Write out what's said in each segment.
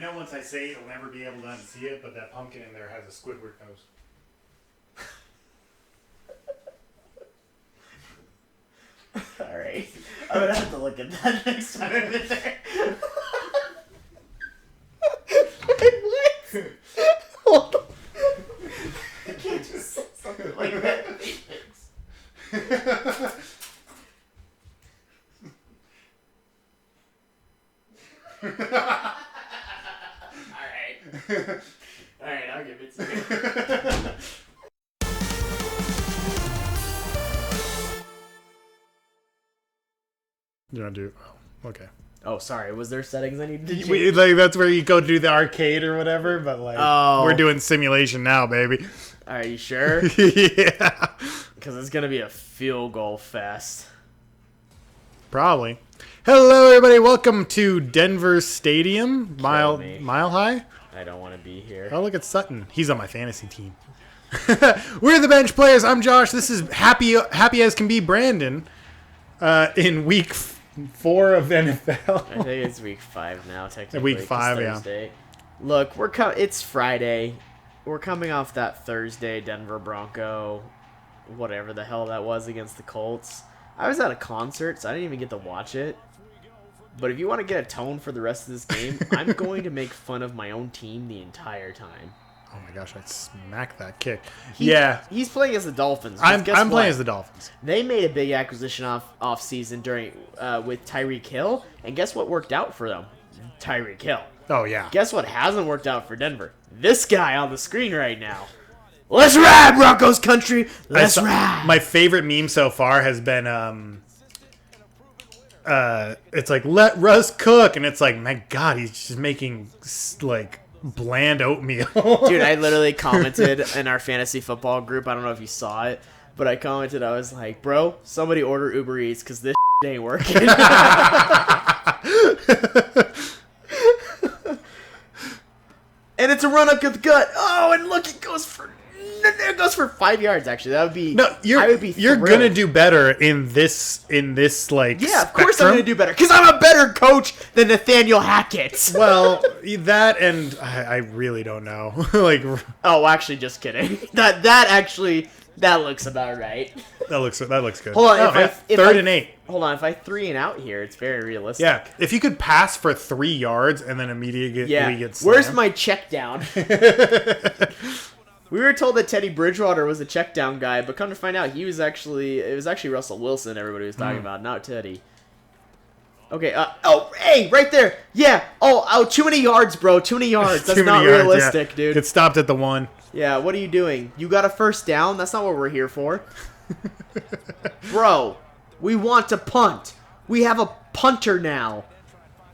know once I say it, you'll never be able to unsee it, but that pumpkin in there has a Squidward nose. Alright. I'm gonna have to look at that next time I'm in there. Wait, what? I can't just say something like that. Alright, I'll give it to you. You want to do... Oh, okay. Oh, sorry. Was there settings I need to change? Like, that's where you go do the arcade or whatever, but like we're doing simulation now, baby. Are you sure? Yeah. Because it's going to be a field goal fest. Probably. Hello, everybody. Welcome to Denver Stadium. Mile High. I don't want to be here. Oh, look at Sutton. He's on my fantasy team. We're the bench players. I'm Josh. This is happy as can be Brandon in week 4 of NFL. I think it's week 5 now, technically. Week 5, Thursday. Yeah. Look, it's Friday. We're coming off that Thursday Denver Bronco, whatever the hell that was, against the Colts. I was at a concert, so I didn't even get to watch it. But if you want to get a tone for the rest of this game, I'm going to make fun of my own team the entire time. Oh my gosh, I smacked that kick. He's playing as the Dolphins. I'm playing as the Dolphins. They made a big acquisition off season during with Tyreek Hill, and guess what worked out for them? Tyreek Hill. Oh yeah. Guess what hasn't worked out for Denver? This guy on the screen right now. Let's ride, Broncos country. Let's ride. My favorite meme so far has been it's like, let Russ cook, and it's like, my God, he's just making like bland oatmeal. Dude, I literally commented in our fantasy football group. I don't know if you saw it, but I commented. I was like, bro, somebody order Uber Eats because this ain't working. And it's a run up the gut. Oh, and look, it goes for 5 yards. Actually, that would be You're gonna do better in this like yeah. Of course, I'm gonna do better because I'm a better coach than Nathaniel Hackett. Well, that and I really don't know. Like, oh, actually, just kidding. That looks about right. That looks good. Hold on, if 3rd and 8. Hold on, if I 3 and out here, it's very realistic. Yeah, if you could pass for 3 yards and then immediately get slammed. Where's my check down? We were told that Teddy Bridgewater was a check down guy, but come to find out, it was actually Russell Wilson everybody was talking about, not Teddy. Okay, hey, right there. Yeah. Oh, too many yards, bro. Too many yards. That's not realistic, dude. It stopped at the 1. Yeah, what are you doing? You got a first down? That's not what we're here for. Bro, we want to punt. We have a punter now.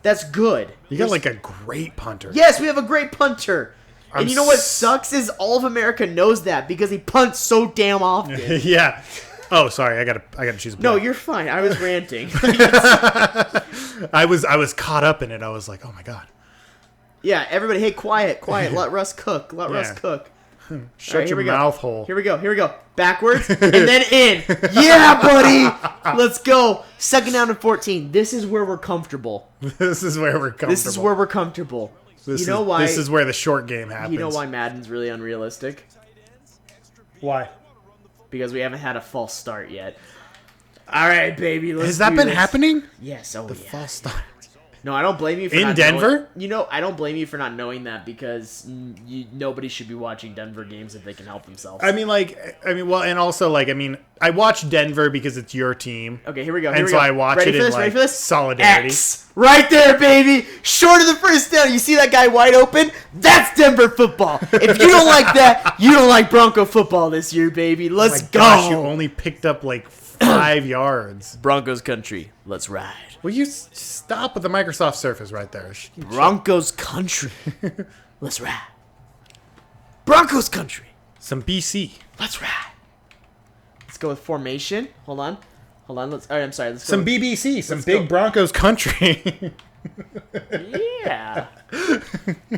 That's good. You got like a great punter. Yes, we have a great punter. And you know what sucks is all of America knows that because he punts so damn often. Yeah. Oh, sorry. I gotta choose a player. No, you're fine. I was ranting. I was caught up in it. I was like, oh my God. Yeah, everybody, hey, quiet. Let Russ cook. Russ cook. Shut your mouth hole. Here we go. Backwards and then in. Yeah, buddy. Let's go. 2nd down and 14. This is where we're comfortable. This is where we're comfortable. You know why? This is where the short game happens. You know why Madden's really unrealistic? Why? Because we haven't had a false start yet. All right, baby. Has that been happening? Yes. The false start. No, I don't blame you for in Denver. I don't blame you for not knowing that because nobody should be watching Denver games if they can help themselves. Well, and also I watch Denver because it's your team. Okay, here we go. And so I watch it in ready for this? Solidarity. X. Right there, baby. Short of the first down. You see that guy wide open? That's Denver football. If you don't like that, you don't like Bronco football this year, baby. Let's go. Gosh, you only picked up like 5 yards. Broncos country. Let's ride. Will you stop with the Microsoft Surface right there? Broncos country. Let's ride. Broncos country. Some BC. Let's ride. Let's go with formation. Hold on. Let's go. Some BBC. Some big Broncos country. Yeah.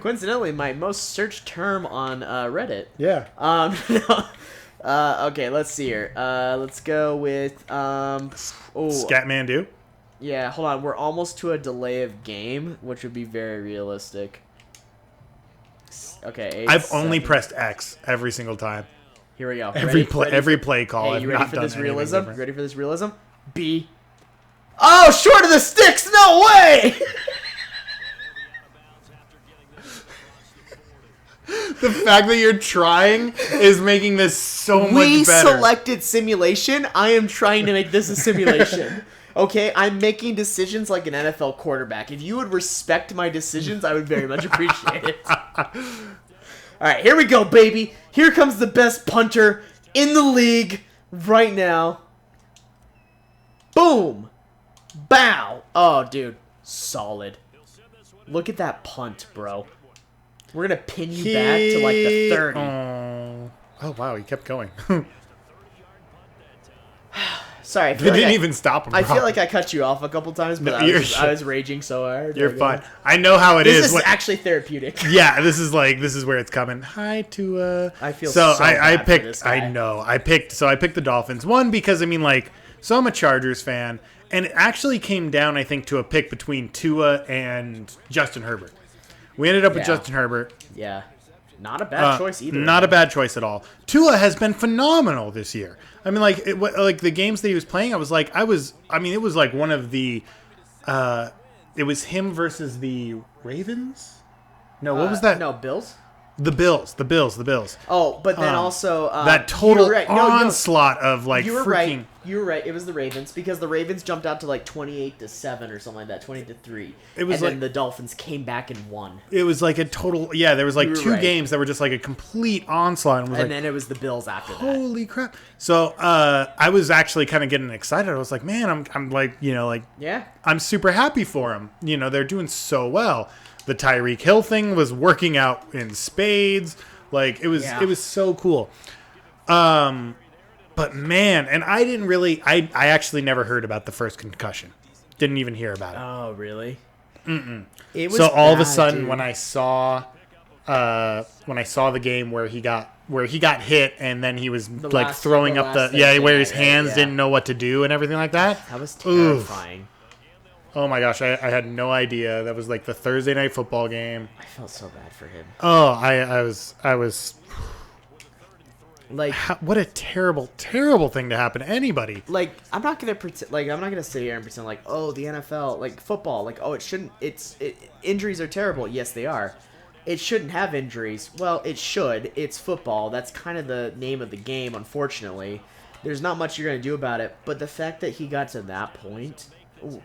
Coincidentally, my most searched term on Reddit. Yeah. Okay, let's see here. Let's go with Scatmandu. Yeah, hold on. We're almost to a delay of game, which would be very realistic. Okay, 8, I've only 7. pressed X every single time. Here we go. Every play call. Hey, I've you ready not for done this anything realism? different. You ready for this realism? B. Oh, short of the sticks! No way! The fact that you're trying is making this so much We better. selected simulation. I am trying to make this a simulation. Okay, I'm making decisions like an NFL quarterback. If you would respect my decisions, I would very much appreciate it. All right, here we go, baby. Here comes the best punter in the league right now. Boom. Bow. Oh, dude. Solid. Look at that punt, bro. We're going to pin you back to like the 30. Oh, wow. He kept going. Sorry. They didn't even stop him. I feel like I cut you off a couple times, but I was raging so hard. You're fine. I know how it is. This is actually therapeutic. Yeah, this is where it's coming. Hi, Tua. I feel so I bad picked. for this guy. I know. I picked the Dolphins. One, because I mean, like, so I'm a Chargers fan, and it actually came down, I think, to a pick between Tua and Justin Herbert. We ended up with Justin Herbert. Yeah. Not a bad choice either. Not a bad choice at all. Tua has been phenomenal this year. I mean, like, like the games that he was playing, it was like one of the, it was him versus the Ravens? No, what was that? No, Bills? The Bills. Oh, but then also... that total onslaught of, like, you were freaking... You were right. It was the Ravens because the Ravens jumped out to like 28-7 or something like that, 20-3. It was and then the Dolphins came back and won. It was like a total... Yeah, there was like two right. games that were just like a complete onslaught. And then it was the Bills after that. Holy crap. So I was actually kind of getting excited. I was like, man, I'm like, you know, like... Yeah. I'm super happy for them. You know, they're doing so well. The Tyreek Hill thing was working out in spades. Like, it was so cool. But man, and I didn't really, I actually never heard about the first concussion. Didn't even hear about it. Oh, really? It was so all of a sudden, dude, when I saw the game where he got hit and then he was like throwing up where his hands didn't know what to do and everything like that. That was terrifying. Oof. Oh my gosh, I had no idea. That was like the Thursday night football game. I felt so bad for him. Oh, I was like, what a terrible thing to happen to anybody. Like, I'm not gonna pretend. Like, I'm not gonna sit here and pretend like, oh, the NFL, like football, like, oh, it shouldn't. Injuries are terrible. Yes, they are. It shouldn't have injuries. Well, it should. It's football. That's kind of the name of the game. Unfortunately, there's not much you're gonna do about it. But the fact that he got to that point,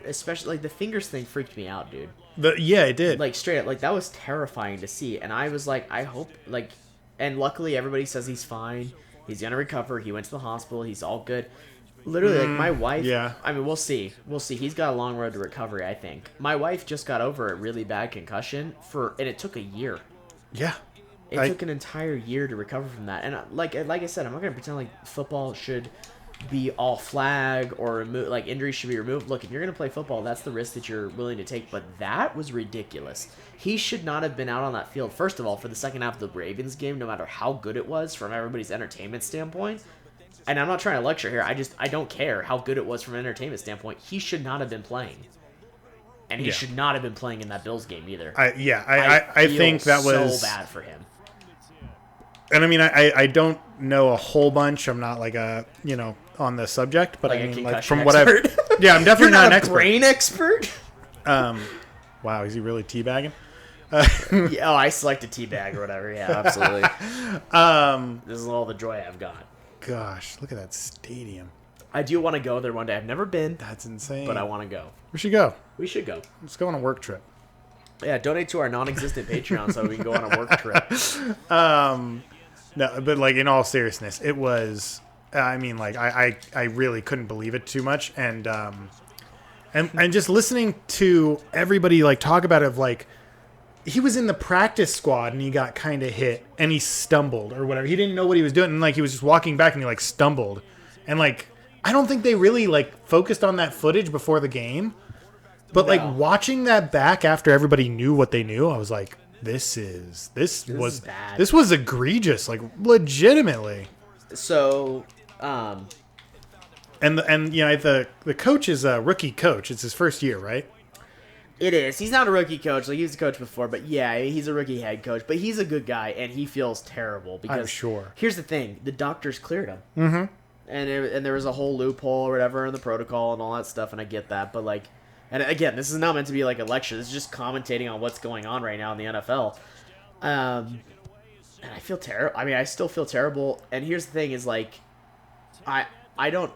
especially like the fingers thing, freaked me out, dude. It did. Like, straight up, like that was terrifying to see. And I was like, I hope, like. And luckily, everybody says he's fine. He's going to recover. He went to the hospital. He's all good. Literally, like, my wife... Yeah. I mean, we'll see. He's got a long road to recovery, I think. My wife just got over a really bad concussion, and it took a year. Yeah. It took an entire year to recover from that. And like I said, I'm not going to pretend like football should be all flag or like injuries should be removed. Look, if you're going to play football, that's the risk that you're willing to take. But that was ridiculous. He should not have been out on that field, first of all, for the second half of the Ravens game, no matter how good it was from everybody's entertainment standpoint. And I'm not trying to lecture here. I don't care how good it was from an entertainment standpoint. He should not have been playing. And he should not have been playing in that Bills game either. I think that was so bad for him. And I mean, I don't know a whole bunch. I'm not like on the subject, but like I mean, like from what I've... Yeah, I'm definitely not an expert. Brain expert? Wow, is he really teabagging? Yeah, I selected teabag or whatever. Yeah, absolutely. This is all the joy I've got. Gosh, look at that stadium. I do want to go there one day. I've never been. That's insane. But I want to go. We should go. We should go. Let's go on a work trip. Yeah, donate to our non-existent Patreon so we can go on a work trip. No, but like in all seriousness, it was. I mean, like I really couldn't believe it too much, and just listening to everybody like talk about it, of like he was in the practice squad and he got kind of hit and he stumbled or whatever. He didn't know what he was doing, and like he was just walking back and he like stumbled, and like I don't think they really like focused on that footage before the game, but like watching that back after everybody knew what they knew, I was like, this was bad. This was egregious, like legitimately. So, and you know the coach is a rookie coach. It's his first year, right? It is. He's not a rookie coach. Like, he was a coach before, but yeah, he's a rookie head coach. But he's a good guy, and he feels terrible because I'm sure. Here's the thing: the doctors cleared him, Mm-hmm. and there was a whole loophole or whatever in the protocol and all that stuff, and I get that. But like, and again, this is not meant to be like a lecture. This is just commentating on what's going on right now in the NFL. And I feel terrible. I mean, I still feel terrible. And here's the thing: is like, I don't.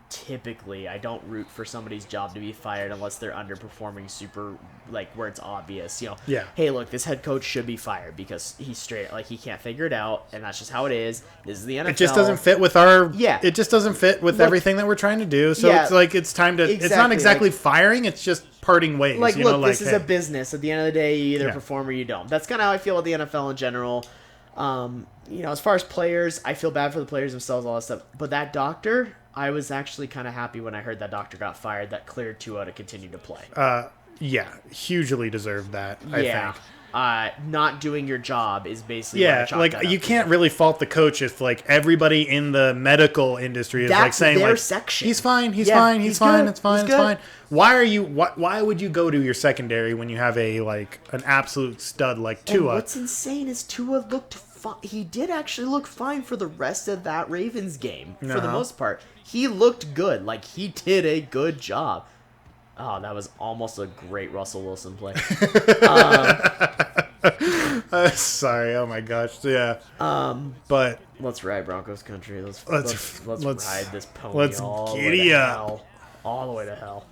Typically, I don't root for somebody's job to be fired unless they're underperforming super, like, where it's obvious, you know. Yeah. Hey, look, this head coach should be fired because he's straight, like, he can't figure it out, and that's just how it is. This is the NFL. It just doesn't fit with our. Yeah. It just doesn't fit with everything that we're trying to do. So Yeah. it's like it's time to. It's not Exactly, exactly like- firing. It's just parting ways. Like, you look, know, like, this is hey. a business. At the end of the day, you either Yeah. perform or you don't. That's kind of how I feel with the NFL in general. You know, as far as players, I feel bad for the players themselves, all that stuff. But that doctor, I was actually kind of happy when I heard that doctor got fired. That cleared Tua to continue to play. Yeah, hugely deserved that. I Yeah. think. Not doing your job is basically what I Yeah, chalk like that up you to. can't really fault the coach if like everybody in the medical industry is like That's saying their like section. he's fine, he's Yeah, fine, he's he's fine, good, it's fine, he's it's good. fine. Why would you go to your secondary when you have a like an absolute stud like And Tua? what's insane is Tua looked fine. He did actually look fine for the rest of that Ravens game, for the Uh-huh. most part. He looked good. Like, he did a good job. Oh, that was almost a great Russell Wilson play. Sorry, oh my gosh, yeah. But Let's ride Broncos country. Let's Let's- ride this pony let's all the way giddy to up. hell. All the way to hell.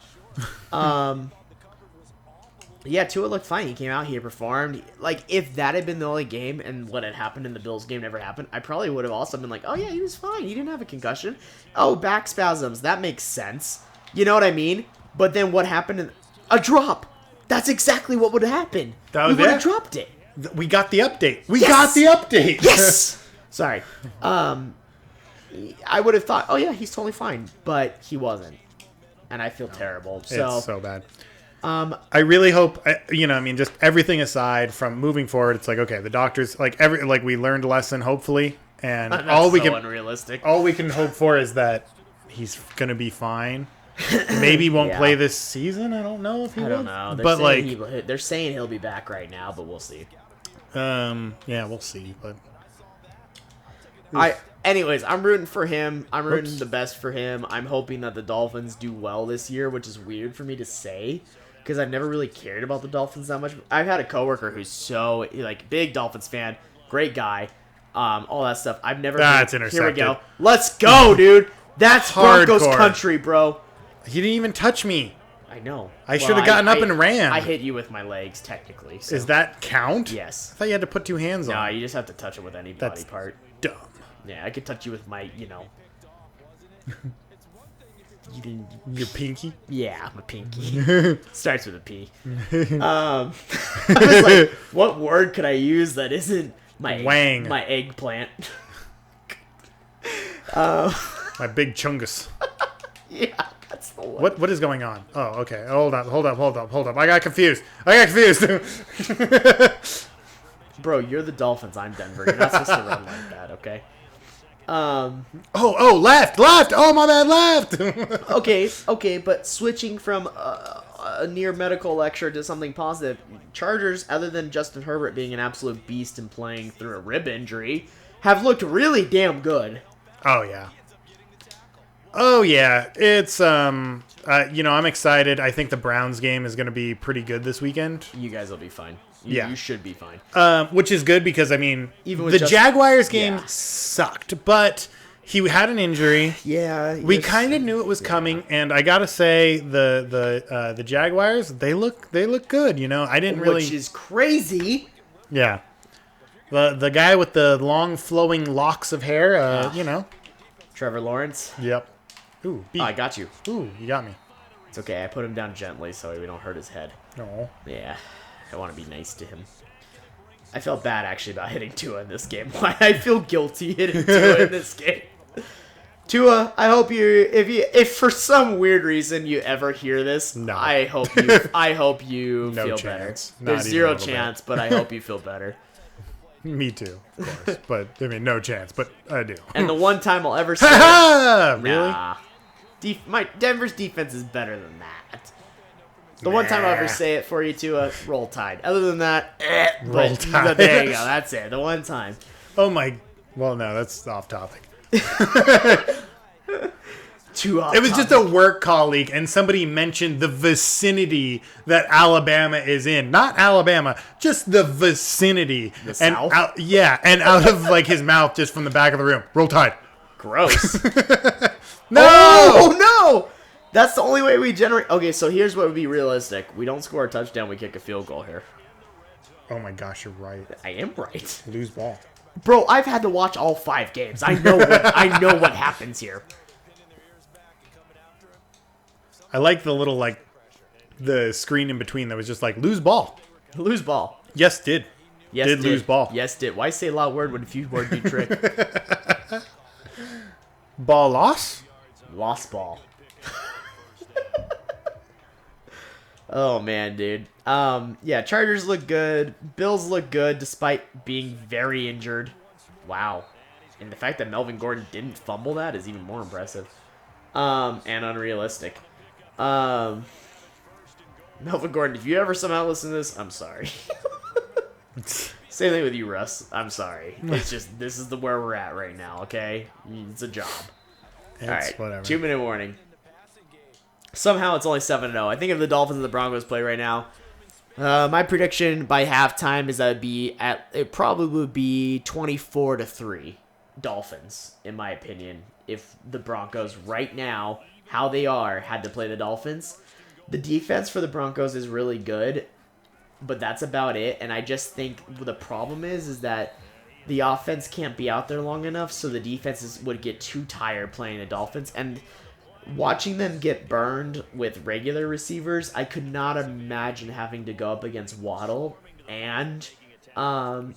Yeah, Tua looked fine. He came out, he performed. Like, if that had been the only game and what had happened in the Bills game never happened, I probably would have also been like, oh yeah, he was fine. He didn't have a concussion. Oh, back spasms. That makes sense. You know what I mean? But then what happened? A drop. That's exactly what would have happened. That was we would have it? dropped it. we got the update. We Yes! got the update. Yes! Sorry. I would have thought, oh yeah, he's totally fine. But he wasn't. And I feel terrible. So, It's so bad. I really hope, I mean, just everything aside from moving forward, it's like, okay, the doctors, like we learned a lesson, hopefully, and that's all we so can, unrealistic. all we can hope for is that he's gonna be fine. Maybe he won't Yeah. play this season. I don't know if he I will. don't know. But like, They're saying he'll be back right now, but we'll see. yeah, we'll see. But Anyways, I'm rooting for him. I'm rooting Oops. the best for him. I'm hoping that the Dolphins do well this year, which is weird for me to say because I've never really cared about the Dolphins that much. I've had a coworker who's so like big Dolphins fan, great guy, all that stuff. I've never. That's Here we intercepted. go. Let's go, dude. That's Broncos Hardcore. country, bro. he didn't even touch me. I know. I should have gotten up and ran. I hit you with my legs, technically. So. Does that count? Yes. I thought you had to put two hands No, on. you just have to touch it with any body part. Dumb. Yeah, I could touch you with my, You didn't. Your pinky. Yeah, my pinky. Starts with a P. I was like, what word could I use that isn't my Wang. my eggplant? My big chungus. Yeah, that's the one. What is going on? Oh, okay. Hold up. I got confused. Bro, you're the Dolphins. I'm Denver. You're not supposed to run like that, okay? Oh, left. Oh, my bad, left. Okay, but switching from a near medical lecture to something positive, Chargers, other than Justin Herbert being an absolute beast and playing through a rib injury, have looked really damn good. Oh yeah. It's I'm excited. I think the Browns game is going to be pretty good this weekend. You guys will be fine. Yeah. You should be fine. Which is good because I mean, Even with the just- Jaguars game Yeah. sucked, but he had an injury. Yeah. We kind of knew it was coming, and I gotta say the Jaguars they look good. I didn't really. Which is crazy. Yeah. The guy with the long flowing locks of hair. Trevor Lawrence. Yep. Ooh, B. Oh, I got you. Ooh, you got me. It's okay. I put him down gently so we don't hurt his head. No. Yeah. I want to be nice to him. I felt bad actually about hitting Tua in this game. I feel guilty hitting Tua in this game. Tua, I hope if for some weird reason you ever hear this, No. I hope you No feel chance. better. Not There's even zero a little bit. chance, but I hope you feel better. Me too, of course. But I mean, no chance. But I do. And the one time I'll ever say, Ha! Really? nah, Denver's defense is better than that. The one time I ever say it for you to Roll Tide. Other than that, Roll Tide. There you go. That's it. The one time. Oh my. Well, no, that's off topic. Too off It was topic. just a work colleague, and somebody mentioned the vicinity that Alabama is in. Not Alabama, just the vicinity. The and South? and out of like his mouth, just from the back of the room. Roll Tide. Gross. No! Oh, no! That's the only way we generate... Okay, so here's what would be realistic. We don't score a touchdown, we kick a field goal here. Oh my gosh, you're right. I am right. Lose ball. Bro, I've had to watch all 5 games. I know what happens here. I like the little, like, the screen in between that was just like, lose ball. Lose ball. Yes, did. Yes, did lose ball. Yes, did. Why say a loud word when a few words do trick? Ball loss? Lost ball. Oh, man, dude. Yeah, Chargers look good. Bills look good despite being very injured. Wow. And the fact that Melvin Gordon didn't fumble that is even more impressive. And unrealistic. Melvin Gordon, if you ever somehow listen to this, I'm sorry. Same thing with you, Russ. I'm sorry. It's just, this is where we're at right now, okay? It's a job. It's All right, whatever. 2-minute warning. Somehow it's only 7-0. I think if the Dolphins and the Broncos play right now, my prediction by halftime is that it probably would be 24-3 Dolphins, in my opinion. If the Broncos right now, how they are, had to play the Dolphins. The defense for the Broncos is really good, but that's about it. And I just think the problem is that the offense can't be out there long enough, so the defenses would get too tired playing the Dolphins. And watching them get burned with regular receivers, I could not imagine having to go up against Waddle and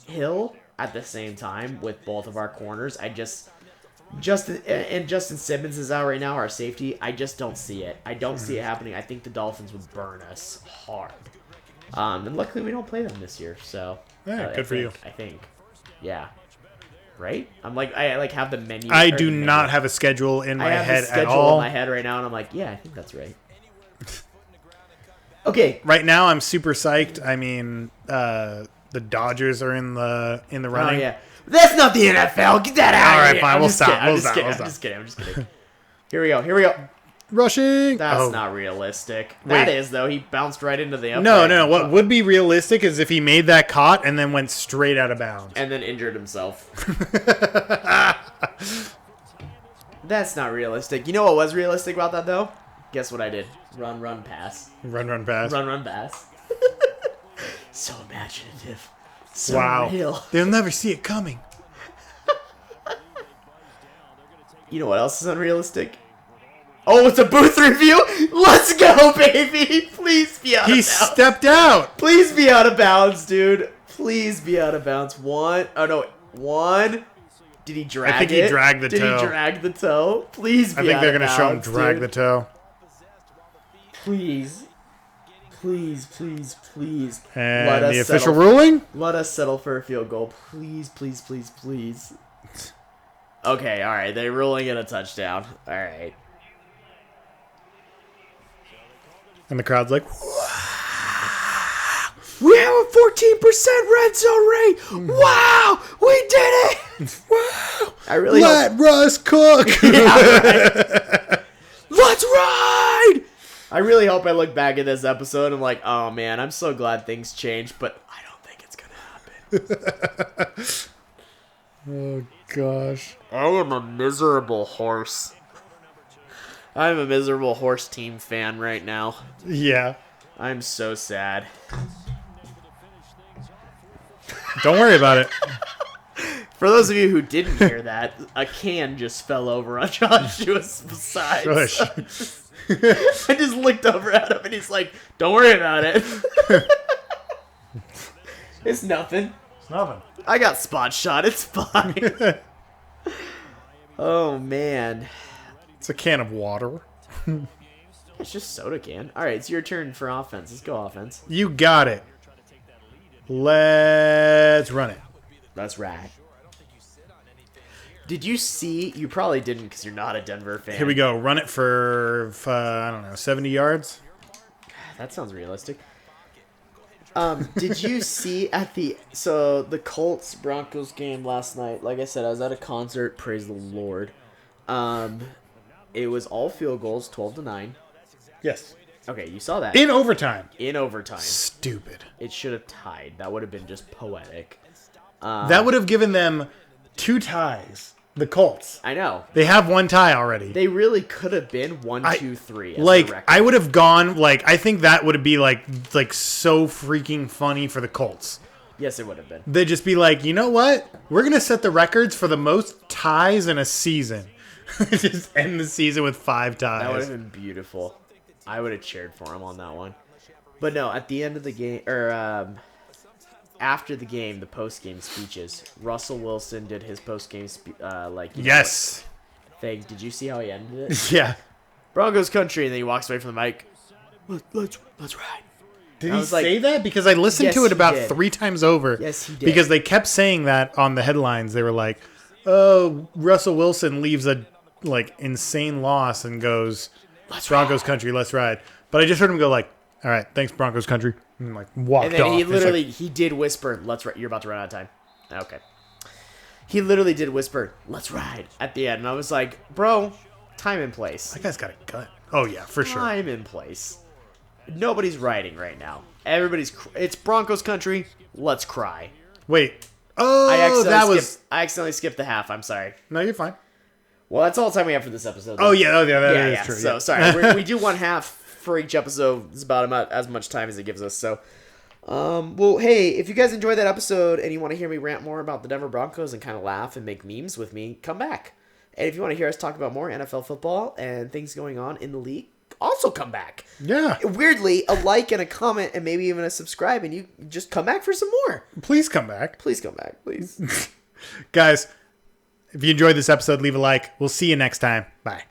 Hill at the same time with both of our corners. Justin Simmons is out right now, our safety. I just don't see it. I don't see it happening. I think the Dolphins would burn us hard. And luckily we don't play them this year, so Yeah, good for you. I think. Yeah. Right? I have the menu. I do not have a schedule in my I have head the schedule at all. in my head right now, and I'm like, yeah, I think that's right. Okay. Right now, I'm super psyched. I mean, the Dodgers are in the running. Oh, yeah. That's not the NFL. Get that out All of right, here. fine. We'll stop. I'm just kidding. Here we go. Rushing. That's not realistic. That Wait. is, though. He bounced right into the No. upright. What would be realistic is if he made that caught and then went straight out of bounds. And then injured himself. That's not realistic. You know what was realistic about that, though? Guess what I did? Run, pass. Run, pass. Run, pass. So imaginative. So Wow. real. They'll never see it coming. You know what else is unrealistic? Oh, it's a booth review? Let's go, baby! Please be out of He bounds. stepped out. Please be out of bounds, dude. Please be out of bounds. One. Did he drag it? I think he dragged the toe. Did he drag the toe? Please be I think out they're of going to show him bounds, drag dude. the toe. Please. And Let us the official settle. ruling? Let us settle for a field goal. Please. Okay, alright. They're ruling it a touchdown. Alright. And the crowd's like, We have a 14% red zone rate. Wow, we did it. wow, I really let Russ cook. Yeah, right. Let's ride. I really hope I look back at this episode and I'm like, oh man, I'm so glad things changed, but I don't think it's gonna happen. Oh gosh. I am a miserable horse. I'm a miserable horse team fan right now. Yeah. I'm so sad. Don't worry about it. For those of you who didn't hear that, a can just fell over on Joshua's side. Shush. I just looked over at him and he's like, don't worry about it. It's nothing. It's nothing. I got spot shot. It's fine. Oh, man. It's a can of water. It's just soda can. All right, it's your turn for offense. Let's go offense. You got it. Let's run it. That's right. Did you see? You probably didn't because you're not a Denver fan. Here we go. Run it for, I don't know, 70 yards? that sounds realistic. Did you see the Colts Broncos game last night? Like I said, I was at a concert. Praise the Lord. It was all field goals, 12-9. Yes. Okay, you saw that In overtime. in overtime. Stupid. It should have tied. That would have been just poetic. That would have given them 2 ties. The Colts. I know. They have 1 tie already. They really could have been 1, 2, 3. As Like, the record. I would have gone, like, I think that would be, like so freaking funny for the Colts. Yes, it would have been. They'd just be like, you know what? We're going to set the records for the most ties in a season. Just end the season with 5 ties. That would have been beautiful. I would have cheered for him on that one. But no, at the end of the game, or after the game, the post-game speeches, Russell Wilson did his post-game yes. thing. Did you see how he ended it? Yeah. Broncos country, and then he walks away from the mic. Let's ride. Did I he was like, say that? Because I listened yes, to it he about did. 3 times over. Yes, he did. Because they kept saying that on the headlines. They were like, "Oh, Russell Wilson leaves a insane loss and goes, Broncos country, let's ride." But I just heard him go like, "All right, thanks Broncos country," and walked And then off. he It's literally like, he did whisper, "Let's ride." You're about to run out of time. Okay. He literally did whisper, "Let's ride" at the end, and I was like, "Bro, time and place. that guy's got a gut. Oh yeah, for sure. Time and place. Nobody's riding right now. It's Broncos country. Let's cry." Wait. Oh, I accidentally skipped the half. I'm sorry. No, you're fine. Well, that's all the time we have for this episode. Oh yeah, that is yeah. true. So yeah. sorry, we do 1/2 for each episode. It's about as much time as it gives us. So, well, hey, if you guys enjoyed that episode and you want to hear me rant more about the Denver Broncos and kind of laugh and make memes with me, come back. And if you want to hear us talk about more NFL football and things going on in the league, also come back. Yeah. Weirdly, a like and a comment and maybe even a subscribe, and you just come back for some more. Please come back. Please come back, please. Guys, if you enjoyed this episode, leave a like. We'll see you next time. Bye.